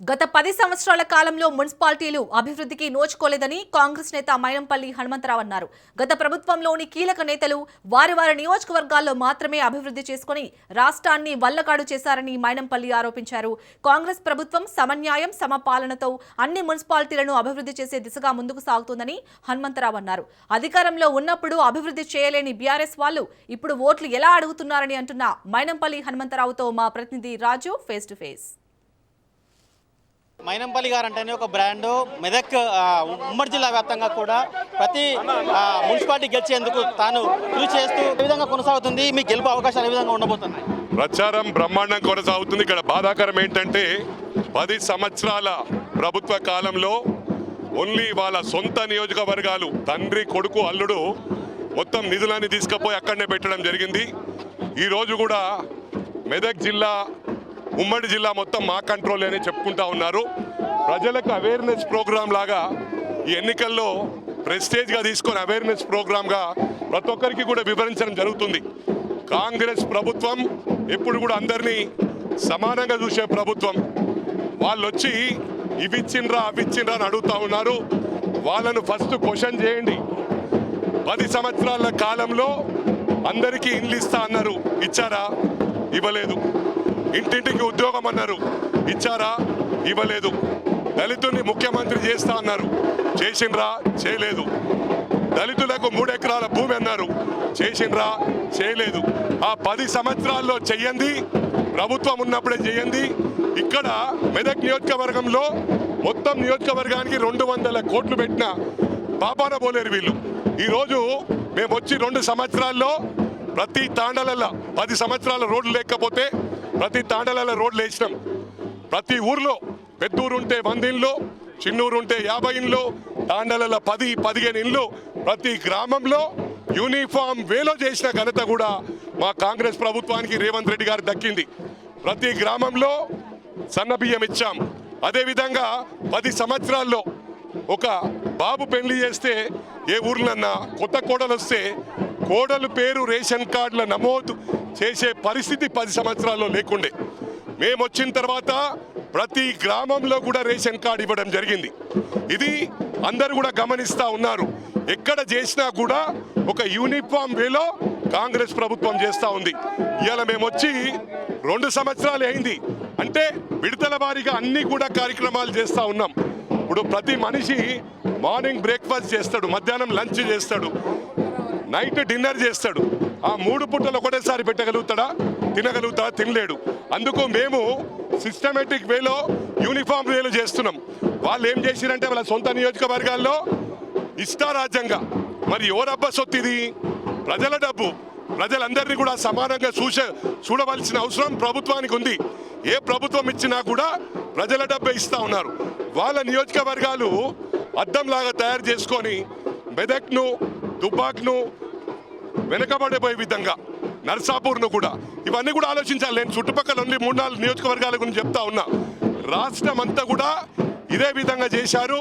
గత 10 సంవత్సరాల కాలంలో మున్సిపాలిటీలు అభివృద్ధికి నోచుకోలేదని కాంగ్రెస్ నేత మైనంపల్లి హనుమంతరావు అన్నారు. గత ప్రభుత్వంలోని కీలక నేతలు వారి నియోజకవర్గాల్లో మాత్రమే అభివృద్ధి చేసుకుని రాష్ట్రాన్ని వల్లకాడు చేశారని మైనంపల్లి ఆరోపించారు. కాంగ్రెస్ ప్రభుత్వం సమన్యాయం సమపాలనతో అన్ని మున్సిపాలిటీలను అభివృద్ధి చేసే దిశగా ముందుకు సాగుతోందని హనుమంతరావు అన్నారు. అధికారంలో ఉన్నప్పుడు అభివృద్ధి చేయలేని బీఆర్ఎస్ వాళ్ళు ఇప్పుడు ఓట్లు ఎలా అడుగుతున్నారని అంటున్న మైనంపల్లి హనుమంతరావుతో మా ప్రతినిధి రాజు ఫేస్ టు ఫేస్. మైనంపల్లి గారు అంటేనే ఒక బ్రాండు. మెదక్ ఉమ్మడి జిల్లా వ్యాప్తంగా కూడా ప్రతి మున్సిపాలిటీ గెలిచేందుకు తాను కృషి చేస్తూ ఏ విధంగా కొనసాగుతుంది, మీ గెలుపు అవకాశాలు ఏ విధంగా ఉండబోతున్నాయి? ప్రచారం బ్రహ్మాండం కొనసాగుతుంది. ఇక్కడ బాధాకరం ఏంటంటే 10 సంవత్సరాల ప్రభుత్వ కాలంలో ఓన్లీ వాళ్ళ సొంత నియోజకవర్గాలు తండ్రి కొడుకు అల్లుడు మొత్తం నిధులన్నీ తీసుకుపోయి అక్కడనే పెట్టడం జరిగింది. ఈరోజు కూడా మెదక్ జిల్లా ఉమ్మడి జిల్లా మొత్తం మా కంట్రోల్ అని చెప్పుకుంటా ఉన్నారు. ప్రజలకు అవేర్నెస్ ప్రోగ్రామ్ లాగా ఈ ఎన్నికల్లో ప్రెస్టేజ్గా తీసుకొని అవేర్నెస్ ప్రోగ్రామ్గా ప్రతి ఒక్కరికి కూడా వివరించడం జరుగుతుంది. కాంగ్రెస్ ప్రభుత్వం ఎప్పుడు కూడా అందరినీ సమానంగా చూసే ప్రభుత్వం. వాళ్ళు వచ్చి ఇవిచ్చిండ్రా అవిచ్చిండ్రా అని అడుగుతూ ఉన్నారు. వాళ్ళను ఫస్ట్ క్వశ్చన్ చేయండి. 10 సంవత్సరాల కాలంలో అందరికీ ఇండ్లు ఇస్తా అన్నారు, ఇచ్చారా? ఇవ్వలేదు. ఇంటింటికి ఉద్యోగం అన్నారు, ఇచ్చారా? ఇవ్వలేదు. దళితుల్ని ముఖ్యమంత్రి చేస్తా అన్నారు, చేసిండ్రా? చేయలేదు. దళితులకు 3 ఎకరాల భూమి అన్నారు, చేసిండ్రా? చేయలేదు. ఆ 10 సంవత్సరాల్లో చెయ్యండి, ప్రభుత్వం ఉన్నప్పుడే చేయండి. ఇక్కడ మెదక్ నియోజకవర్గంలో మొత్తం నియోజకవర్గానికి 200 కోట్లు పెట్టిన పాపాన పోలేరు వీళ్ళు. ఈరోజు మేము వచ్చి 2 సంవత్సరాల్లో ప్రతి తాండలలో 10 సంవత్సరాల రోడ్లు లేకపోతే ప్రతి తాండలలో రోడ్లు వేసినాం. ప్రతి ఊర్లో పెద్దూరు ఉంటే 100 ఇండ్లు, చిన్నూరు ఉంటే 50 ఇండ్లు, తాండలలో 10-15 ఇండ్లు ప్రతి గ్రామంలో యూనిఫామ్ వేలో చేసిన ఘనత కూడా మా కాంగ్రెస్ ప్రభుత్వానికి రేవంత్ రెడ్డి గారు దక్కింది. ప్రతి గ్రామంలో సన్న బియ్యం ఇచ్చాం. అదేవిధంగా 10 సంవత్సరాల్లో ఒక బాబు పెళ్లి చేస్తే ఏ ఊర్లన్నా కొత్త కోడలు వస్తే కోడలు పేరు రేషన్ కార్డుల నమోదు చేసే పరిస్థితి 10 సంవత్సరాల్లో లేకుండే. మేము వచ్చిన తర్వాత ప్రతి గ్రామంలో కూడా రేషన్ కార్డు ఇవ్వడం జరిగింది. ఇది అందరూ కూడా గమనిస్తూ ఉన్నారు. ఎక్కడ చేసినా కూడా ఒక యూనిఫామ్ వేలో కాంగ్రెస్ ప్రభుత్వం చేస్తూ ఉంది. ఇవాళ మేము వచ్చి 2 సంవత్సరాలు అయింది. అంటే విడతల వారీగా అన్ని కూడా కార్యక్రమాలు చేస్తూ ఉన్నాం. ఇప్పుడు ప్రతి మనిషి మార్నింగ్ బ్రేక్ఫాస్ట్ చేస్తాడు, మధ్యాహ్నం లంచ్ చేస్తాడు, నైట్ డిన్నర్ చేస్తాడు. ఆ 3 పూటలు ఒకటేసారి పెట్టగలుగుతాడా? తినగలుగుతాడా? తినలేడు. అందుకు మేము సిస్టమేటిక్ వేలో యూనిఫామ్ వేలో చేస్తున్నాం. వాళ్ళు ఏం చేసిరంటే వాళ్ళ సొంత నియోజకవర్గాల్లో ఇష్టారాజ్యంగా, మరి ఎవరబ్బా సొత్తు ఇది? ప్రజల డబ్బు. ప్రజలందరినీ కూడా సమానంగా చూడవలసిన అవసరం ప్రభుత్వానికి ఉంది. ఏ ప్రభుత్వం ఇచ్చినా కూడా ప్రజల డబ్బే ఇస్తూ ఉన్నారు. వాళ్ళ నియోజకవర్గాలు అద్దంలాగా తయారు చేసుకొని మెదక్ను, దుబ్బాక్ను వెనకబడిపోయే విధంగా, నర్సాపూర్ను కూడా, ఇవన్నీ కూడా ఆలోచించాలి. నేను చుట్టుపక్కల ఉండి 3-4 నియోజకవర్గాల గురించి చెప్తా ఉన్నా. రాష్ట్రం అంతా కూడా ఇదే విధంగా చేశారు.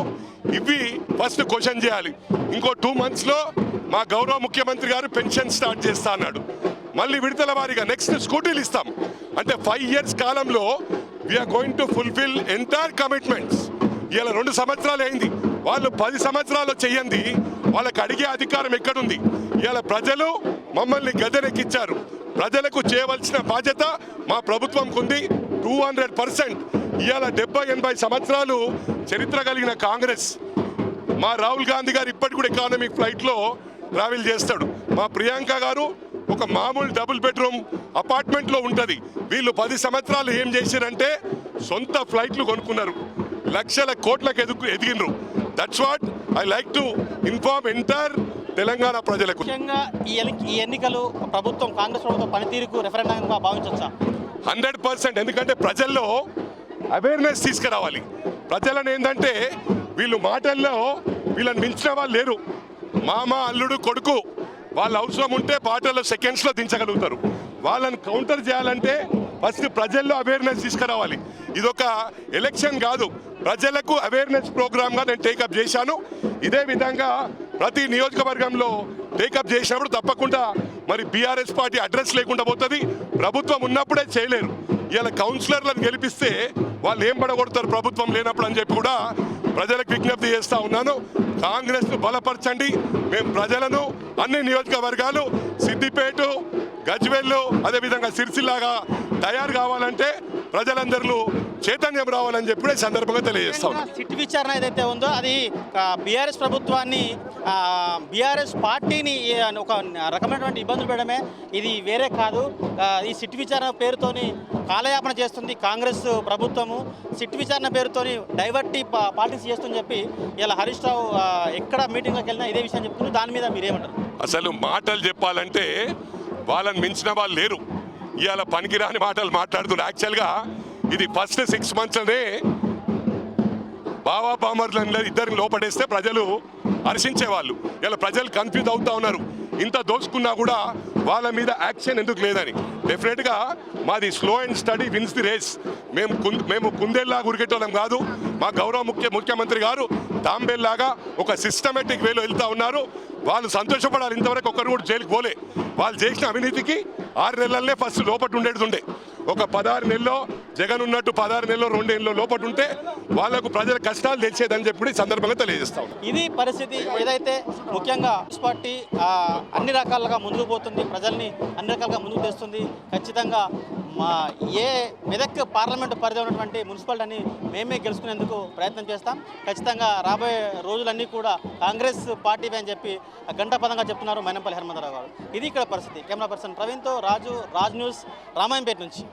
ఇవి ఫస్ట్ క్వశ్చన్ చేయాలి. ఇంకో 2 మంత్స్లో మా గౌరవ ముఖ్యమంత్రి గారు పెన్షన్ స్టార్ట్ చేస్తా అన్నాడు. మళ్ళీ విడతల వారీగా నెక్స్ట్ స్కూటీలు ఇస్తాం. అంటే 5 years కాలంలో we're going to fulfil entire commitments. ఇలా 2 సంవత్సరాలు అయింది. వాళ్ళు 10 సంవత్సరాలు చెయ్యండి. వాళ్ళకి అడిగే అధికారం ఎక్కడుంది? ఇవాళ ప్రజలు మమ్మల్ని గద్దెనెక్కించారు. ప్రజలకు చేయవలసిన బాధ్యత మా ప్రభుత్వంకు ఉంది 200%. ఇవాళ 70-80 సంవత్సరాలు చరిత్ర కలిగిన కాంగ్రెస్. మా రాహుల్ గాంధీ గారు ఇప్పటికి కూడా ఎకానమిక్ ఫ్లైట్లో ట్రావెల్ చేస్తాడు. మా ప్రియాంక గారు ఒక మామూలు డబుల్ బెడ్రూమ్ అపార్ట్మెంట్లో ఉంటుంది. వీళ్ళు 10 సంవత్సరాలు ఏం చేశారంటే సొంత ఫ్లైట్లు కొనుక్కున్నారు, లక్షల కోట్లకు ఎదిగినరు. That's what I like to inform entire Telangana ప్రజలకు. ముఖ్యంగా ఈ ఎన్నికలు ప్రభుత్వం, కాంగ్రెస్ ప్రభుత్వం పనితీరుకు రెఫరెండంగా భావించవచ్చా? 100%. ఎందుకంటే ప్రజల్లో అవేర్నెస్ తీసుకురావాలి. ప్రజలను ఏంటంటే వీళ్ళు మాటల్లో వీళ్ళని మించిన వాళ్ళు లేరు. మామ, అల్లుడు, కొడుకు వాళ్ళ అవసరం ఉంటే పాటల్లో సెకండ్స్లో దించగలుగుతారు. వాళ్ళని కౌంటర్ చేయాలంటే ఫస్ట్ ప్రజల్లో అవేర్నెస్ తీసుకురావాలి. ఇదొక ఎలక్షన్ కాదు, ప్రజలకు అవేర్నెస్ ప్రోగ్రామ్గా నేను టేకప్ చేశాను. ఇదే విధంగా ప్రతి నియోజకవర్గంలో టేకప్ చేసినప్పుడు తప్పకుండా మరి బీఆర్ఎస్ పార్టీ అడ్రస్ లేకుండా పోతుంది. ప్రభుత్వం ఉన్నప్పుడే చేయలేరు. ఇలా కౌన్సిలర్లను గెలిపిస్తే వాళ్ళు ఏం పడగొడతారు ప్రభుత్వం లేనప్పుడు అని చెప్పి కూడా ప్రజలకు విజ్ఞప్తి చేస్తూ ఉన్నాను. కాంగ్రెస్ను బలపరచండి. మేము ప్రజలను అన్ని నియోజకవర్గాలు సిద్దిపేట, గజ్వేల్, అదేవిధంగా సిరిసిల్లాగా తయారు కావాలంటే ప్రజలందరూ చైతన్యం రావాలని చెప్పి ఈ సందర్భంగా తెలియజేస్తా ఉన్నాను. సిట్ విచారణ ఏదైతే ఉందో అది బీఆర్ఎస్ ప్రభుత్వాన్ని, బీఆర్ఎస్ పార్టీని ఒక రకమైనటువంటి ఇబ్బందులు పెట్టడమే, ఇది వేరే కాదు. ఈ సిట్ విచారణ పేరుతోని కాలయాపన చేస్తుంది కాంగ్రెస్ ప్రభుత్వము. సిట్ విచారణ పేరుతోని డైవర్టీ పాలిటిక్స్ చేస్తుందని చెప్పి ఇలా హరీష్ రావు ఎక్కడ మీటింగ్లోకి వెళ్ళినా ఇదే విషయం చెప్తున్నారు. దాని మీద మీరేమంటారు? అసలు మాటలు చెప్పాలంటే వాళ్ళని మించిన వాళ్ళు లేరు. ఇవాళ పనికిరాని మాటలు మాట్లాడుతున్నారు. యాక్చువల్గా ఇది ఫస్ట్ 6 monthsలోనే బావా బామర్లందరూ ఇద్దరిని లోపడేస్తే ప్రజలు హర్షించేవాళ్ళు. ఇలా ప్రజలు కన్ఫ్యూజ్ అవుతా ఉన్నారు. ఇంత దోసుకున్నా కూడా వాళ్ళ మీద యాక్షన్ ఎందుకు లేదని. డెఫినెట్గా మాది slow and steady wins the race. మేము కుందేల్లా ఉరికెట్టోళ్ళం కాదు. మా గౌరవ ముఖ్యమంత్రి గారు తాంబేల్లాగా ఒక సిస్టమేటిక్ వేలో వెళ్తూ ఉన్నారు. వాళ్ళు సంతోషపడాలి. ఇంతవరకు ఒకరు కూడా జైలుకి పోలే. వాళ్ళు చేసిన అవినీతికి 6 నెలలనే ఫస్ట్ లోపట ఉండేది. ఒక 16 నెలలో జగన్ ఉన్నట్టు 16 నెలలో 2 ఏళ్ళలో లోపట ఉంటే వాళ్ళకు ప్రజల కష్టాలు తెచ్చేదని చెప్పి ఈ సందర్భంగా తెలియజేస్తాం. ఇది పరిస్థితి. ఏదైతే ముఖ్యంగా కాంగ్రెస్ పార్టీ అన్ని రకాలుగా ముందుకు పోతుంది, ప్రజల్ని అన్ని రకాలుగా ముందుకు తెస్తుంది. ఖచ్చితంగా మెదక్ పార్లమెంటు పరిధి ఉన్నటువంటి మున్సిపాలిటీని మేమే గెలుచుకునేందుకు ప్రయత్నం చేస్తాం. ఖచ్చితంగా రాబోయే రోజులన్నీ కూడా కాంగ్రెస్ పార్టీ అని చెప్పి గంటపదంగా చెప్తున్నారు మైనంపల్లి హనుమంతరావు గారు. ఇది ఇక్కడ పరిస్థితి. కెమెరా పర్సన్ ప్రవీణ్తో రాజు, రాజ్ న్యూస్, రామాయంపేట నుంచి.